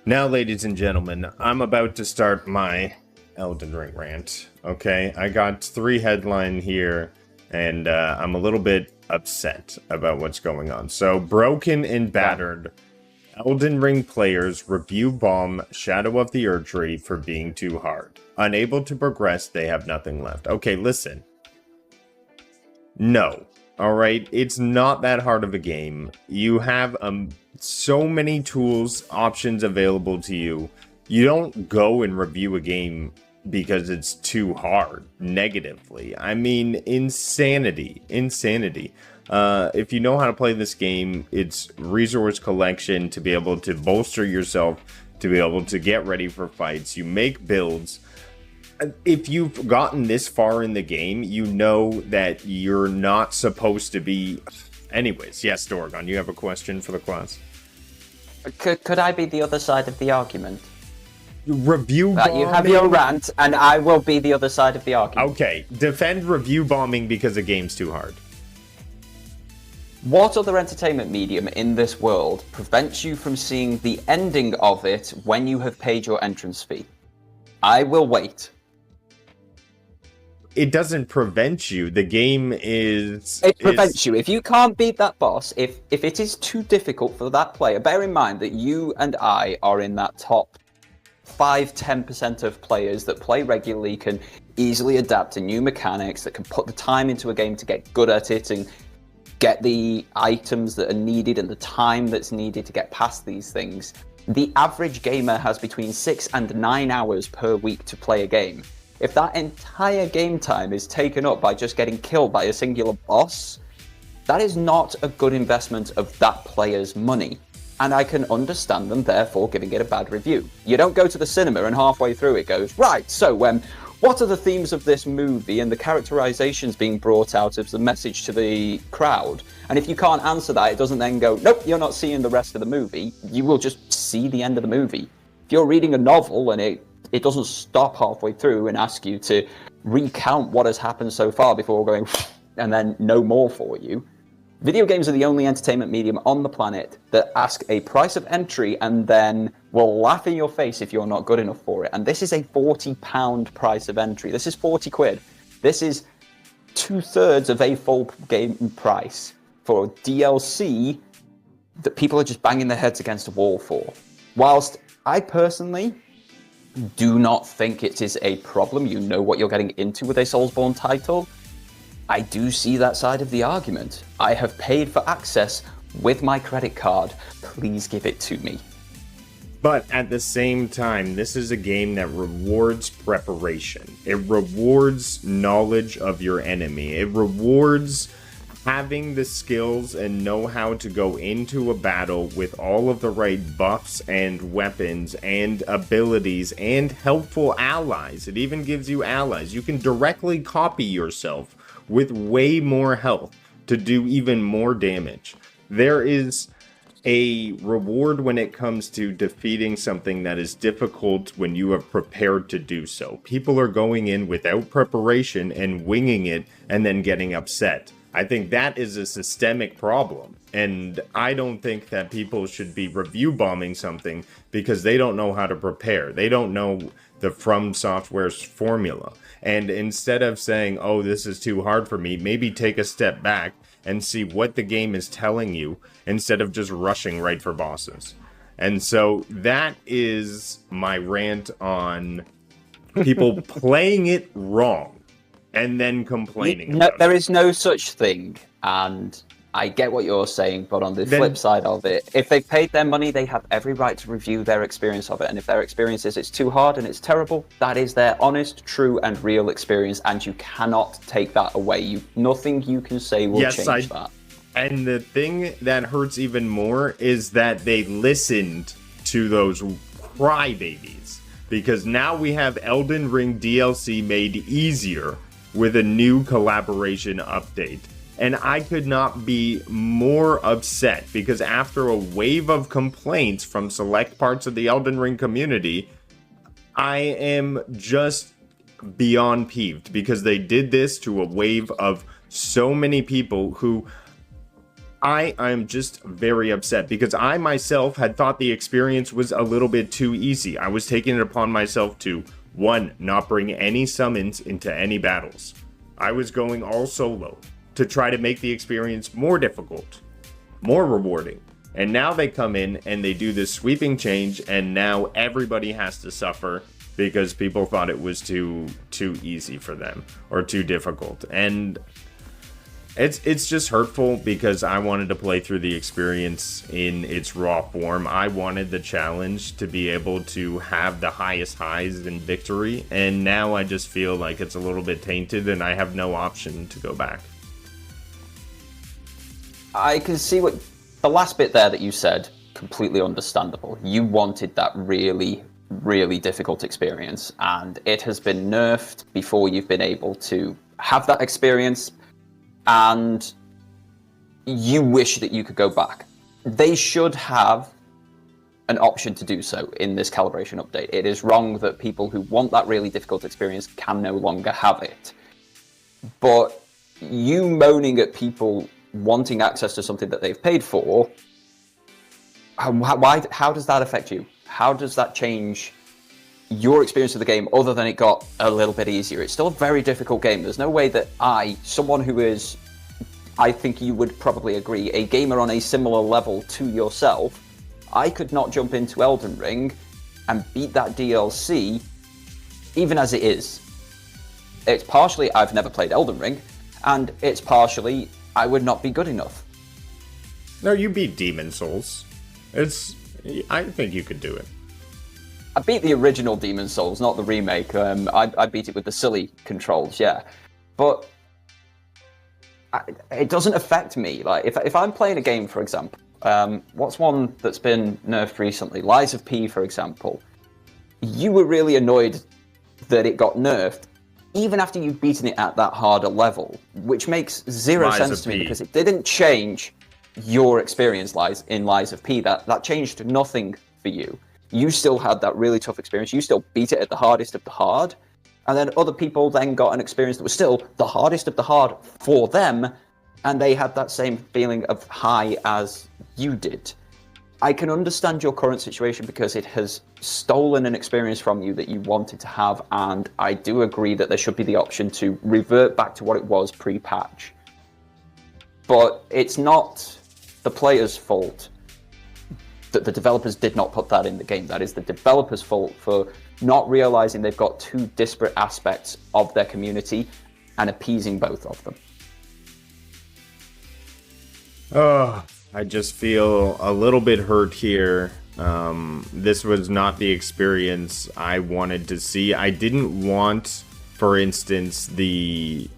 Now, ladies and gentlemen, I'm about to start my Elden Ring rant. Okay, I got 3 headline here, and I'm a little bit upset about what's going on. So, broken and battered, Elden Ring players review bomb Shadow of the Erdtree for being too hard. Unable to progress, they have nothing left. Okay, listen. No. Alright, it's not that hard of a game. You have so many tools, options available to you. You don't go and review a game because it's too hard, negatively. I mean, insanity. If you know how to play this game, it's resource collection to be able to bolster yourself, to be able to get ready for fights. You make builds. If you've gotten this far in the game, you know that you're not supposed to be... Anyways, yes, Doragon, you have a question for the class? Could I be the other side of the argument? Review bombing? You have your rant, and I will be the other side of the argument. Okay, defend review bombing because the game's too hard. What other entertainment medium in this world prevents you from seeing the ending of it when you have paid your entrance fee? I will wait. It doesn't prevent you. The game is... It prevents you. If you can't beat that boss, if it is too difficult for that player, bear in mind that you and I are in that top 5-10% of players that play regularly, can easily adapt to new mechanics, that can put the time into a game to get good at it and get the items that are needed and the time that's needed to get past these things. The average gamer has between 6 and 9 hours per week to play a game. If that entire game time is taken up by just getting killed by a singular boss, that is not a good investment of that player's money. And I can understand them, therefore, giving it a bad review. You don't go to the cinema and halfway through it goes, right, so what are the themes of this movie and the characterizations being brought out as the message to the crowd? And if you can't answer that, it doesn't then go, nope, you're not seeing the rest of the movie. You will just see the end of the movie. If you're reading a novel and it doesn't stop halfway through and ask you to recount what has happened so far before going, and then no more for you. Video games are the only entertainment medium on the planet that ask a price of entry and then will laugh in your face if you're not good enough for it. And this is a £40 price of entry. This is 40 quid. This is 2/3 of a full game price for DLC that people are just banging their heads against a wall for. Whilst I personally do not think it is a problem, you know what you're getting into with a Soulsborne title, I do see that side of the argument. I have paid for access with my credit card. Please give it to me. But at the same time, this is a game that rewards preparation. It rewards knowledge of your enemy. It rewards having the skills and know how to go into a battle with all of the right buffs and weapons and abilities and helpful allies. It even gives you allies. You can directly copy yourself with way more health to do even more damage. There is a reward when it comes to defeating something that is difficult when you have prepared to do so. People are going in without preparation and winging it and then getting upset. I think that is a systemic problem, and I don't think that people should be review bombing something because they don't know how to prepare. They don't know the From Software's formula. And instead of saying, oh, this is too hard for me, maybe take a step back and see what the game is telling you instead of just rushing right for bosses. And so that is my rant on people playing it wrong and then complaining about there is no such thing, and I get what you're saying, but on the flip side of it, if they've paid their money, they have every right to review their experience of it, and if their experience is it's too hard and it's terrible, that is their honest, true, and real experience, and you cannot take that away. Nothing you can say will change that. And the thing that hurts even more is that they listened to those crybabies, because now we have Elden Ring DLC made easier with a new collaboration update. And I could not be more upset, because after a wave of complaints from select parts of the Elden Ring community, I am just beyond peeved, because they did this to a wave of so many people who I'm just very upset because I myself had thought the experience was a little bit too easy. I was taking it upon myself to, one, not bring any summons into any battles. I was going all solo to try to make the experience more difficult, more rewarding. And now they come in and they do this sweeping change, and now everybody has to suffer because people thought it was too easy for them or too difficult. And it's just hurtful because I wanted to play through the experience in its raw form. I wanted the challenge to be able to have the highest highs in victory, and now I just feel like it's a little bit tainted and I have no option to go back. I can see what the last bit there that you said, completely understandable. You wanted that really, really difficult experience, and it has been nerfed before you've been able to have that experience, and you wish that you could go back. They should have an option to do so in this calibration update. It is wrong that people who want that really difficult experience can no longer have it. But you moaning at people wanting access to something that they've paid for, how does that affect you? How does that change your experience of the game other than it got a little bit easier? It's still a very difficult game. There's no way that someone who is, I think you would probably agree, a gamer on a similar level to yourself, I could not jump into Elden Ring and beat that DLC even as it is. It's partially I've never played Elden Ring, and it's partially I would not be good enough. No, you beat Demon Souls. I think you could do it. I beat the original Demon Souls, not the remake. I beat it with the silly controls, yeah. But it doesn't affect me. Like if I'm playing a game, for example, what's one that's been nerfed recently? Lies of P, for example. You were really annoyed that it got nerfed, even after you've beaten it at that harder level, which makes zero sense to me because it didn't change your experience in Lies of P. That changed nothing for you. You still had that really tough experience. You still beat it at the hardest of the hard. And then other people then got an experience that was still the hardest of the hard for them, and they had that same feeling of high as you did. I can understand your current situation because it has stolen an experience from you that you wanted to have, and I do agree that there should be the option to revert back to what it was pre-patch. But it's not the player's fault that the developers did not put that in the game. That is the developers' fault for not realizing they've got two disparate aspects of their community and appeasing both of them. Oh, I just feel a little bit hurt here. This was not the experience I wanted to see. I didn't want, for instance, the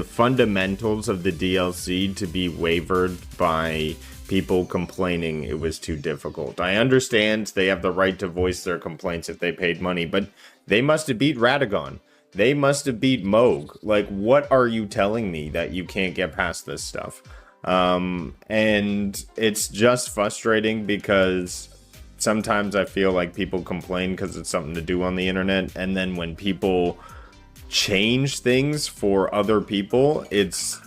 fundamentals of the DLC to be wavered by people complaining it was too difficult. I understand they have the right to voice their complaints if they paid money, but they must have beat Radagon. They must have beat Moog. Like, what are you telling me that you can't get past this stuff? And it's just frustrating because sometimes I feel like people complain because it's something to do on the internet, and then when people change things for other people, it's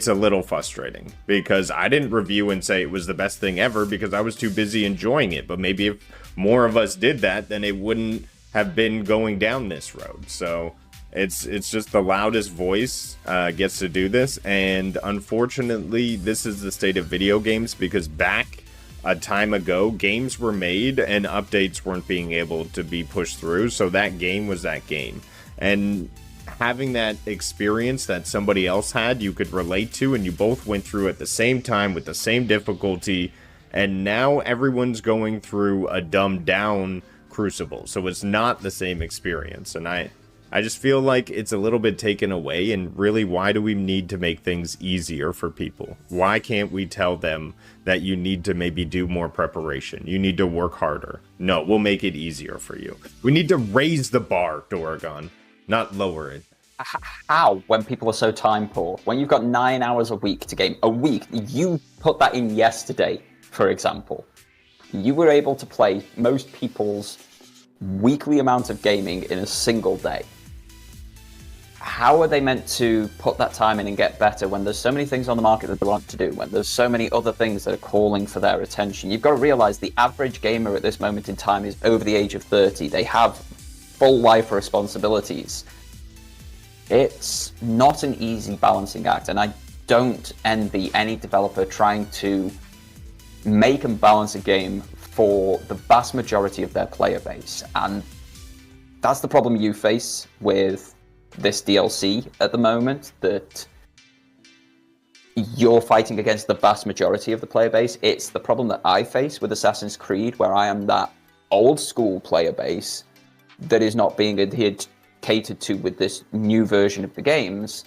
a little frustrating because I didn't review and say it was the best thing ever because I was too busy enjoying it. But maybe if more of us did that, then it wouldn't have been going down this road. So it's just the loudest voice gets to do this. And unfortunately, this is the state of video games because back a time ago, games were made and updates weren't being able to be pushed through. So that game was that game. And having that experience that somebody else had, you could relate to, and you both went through at the same time with the same difficulty, and now everyone's going through a dumbed down Crucible, so it's not the same experience. And I just feel like it's a little bit taken away, and really, why do we need to make things easier for people? Why can't we tell them that you need to maybe do more preparation? You need to work harder. No, we'll make it easier for you. We need to raise the bar, Doragon, not lower it. How, when people are so time poor? When you've got 9 hours a week to game, a week, you put that in yesterday, for example. You were able to play most people's weekly amount of gaming in a single day. how are they meant to put that time in and get better when there's so many things on the market that they want to do, when there's so many other things that are calling for their attention? You've got to realize the average gamer at this moment in time is over the age of 30. They have full life responsibilities. It's not an easy balancing act, and I don't envy any developer trying to make and balance a game for the vast majority of their player base. And that's the problem you face with this DLC at the moment, that you're fighting against the vast majority of the player base. It's the problem that I face with Assassin's Creed, where I am that old school player base that is not being catered to with this new version of the games,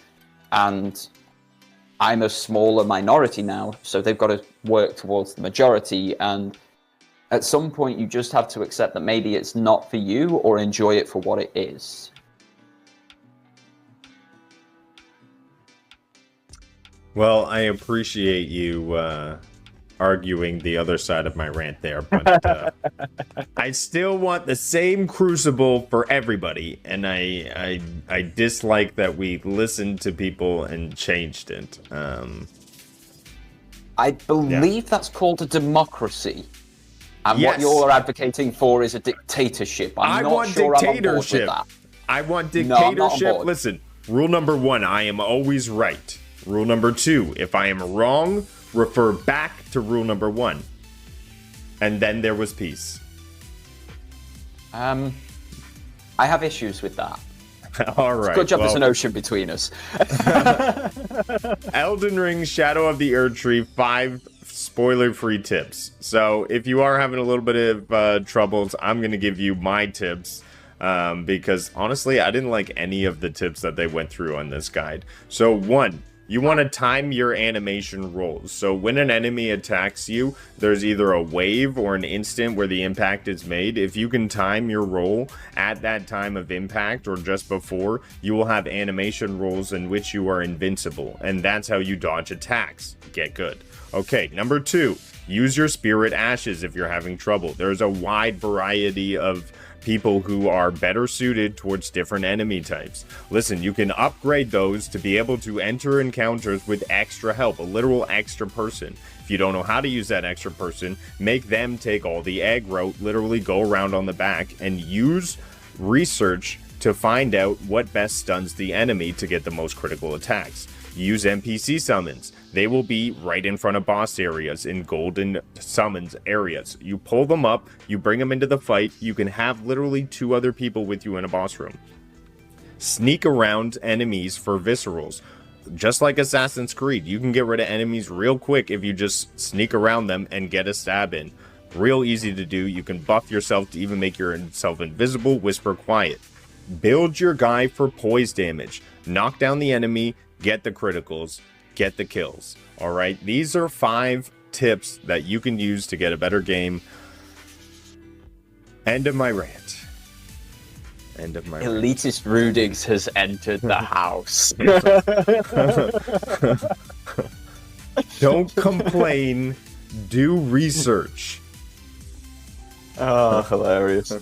and I'm a smaller minority now, so they've got to work towards the majority, and at some point you just have to accept that maybe it's not for you, or enjoy it for what it is. Well, I appreciate you arguing the other side of my rant there, but I still want the same Crucible for everybody, and I dislike that we listened to people and changed it. I believe that's called a democracy, and what you're advocating for is a dictatorship. I'm not sure I'm on board with that. I want dictatorship. Listen, rule number 1, I am always right. Rule number 2, if I am wrong, refer back to rule number 1. And then there was peace. I have issues with that. All right. Good job there's an ocean between us. Elden Ring Shadow of the Erdtree, 5 spoiler-free tips. So if you are having a little bit of troubles, I'm going to give you my tips. Because honestly, I didn't like any of the tips that they went through on this guide. So 1, you want to time your animation rolls. So when an enemy attacks you, there's either a wave or an instant where the impact is made. If you can time your roll at that time of impact or just before, you will have animation rolls in which you are invincible. And that's how you dodge attacks. Get good. Okay, number 2, use your spirit ashes if you're having trouble. There's a wide variety of people who are better suited towards different enemy types. Listen, you can upgrade those to be able to enter encounters with extra help, a literal extra person. If you don't know how to use that extra person, make them take all the aggro, literally go around on the back and use research to find out what best stuns the enemy to get the most critical attacks. Use NPC summons. They will be right in front of boss areas in golden summons areas. You pull them up, you bring them into the fight, you can have literally 2 other people with you in a boss room. Sneak around enemies for viscerals. Just like Assassin's Creed, you can get rid of enemies real quick if you just sneak around them and get a stab in. Real easy to do. You can buff yourself to even make yourself invisible, whisper quiet. Build your guy for poise damage. Knock down the enemy, get the criticals, get the kills. All right, these are 5 tips that you can use to get a better game. End of my rant. End of my Elitist Rudiggz has entered the house. Don't complain. Do research. Oh, hilarious.